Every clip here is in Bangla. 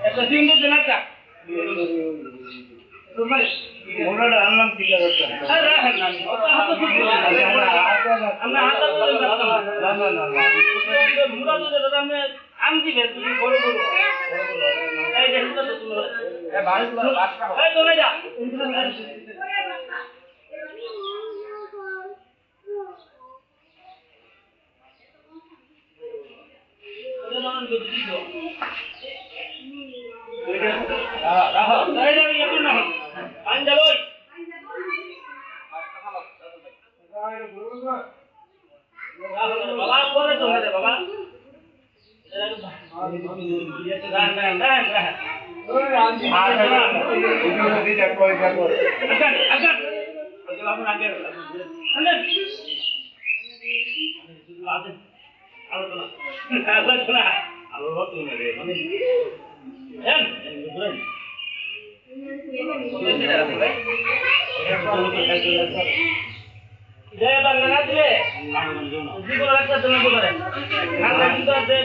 একটা দিন দিতে না কা তোমার ওনাটা আনলাম ঠিক আছে আরে রাখেন না অত হাত দিতে আমরা হাত ধরে না মুরা তো যেটা আমরা আম দিবে তুমি বড় বড় এই দেখো তো তুমি এই বাড়িগুলো বাসটা এই চলে যা ওটা নাম বুঝি তো রাহা এই যাবে এখন না আন যাবই বাবা পরে তো হবে বাবা গান গান গান গান ওই আনজি ভিডিও দিতে কই যাবো আচ্ছা আচ্ছা বাবা আগে আনে আলোচনা আলোচনা রে মানে হ্যাঁ জয় বাংলা দিলে জীবন একটা জন্য করে ঠান্ডা কিন্তু আছে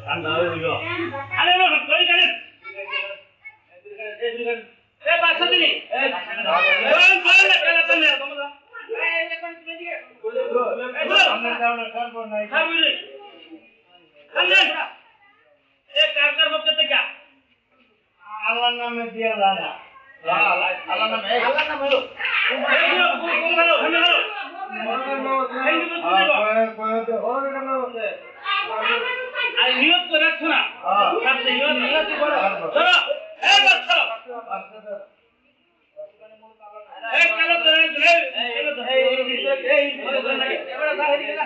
ঠান্ডা হইলো আরে না কই করেন এ বাসা দিনি এ কোন কোন না কেন তুমি তোমরা এই এখন তুমি দিকে আমরা যাও না করব না খাবি খান্না এ কারকার বকতে থেকে আল্লাহর নামে দিয়া লানা আল্লাহর নামে হলো কোন ভালো ভালো আর নিয়ত করে রাখছো না আপনি নিয়ত করো চলো এই বাচ্চা এই কালো ধরে এই এবারে বাহির গেলা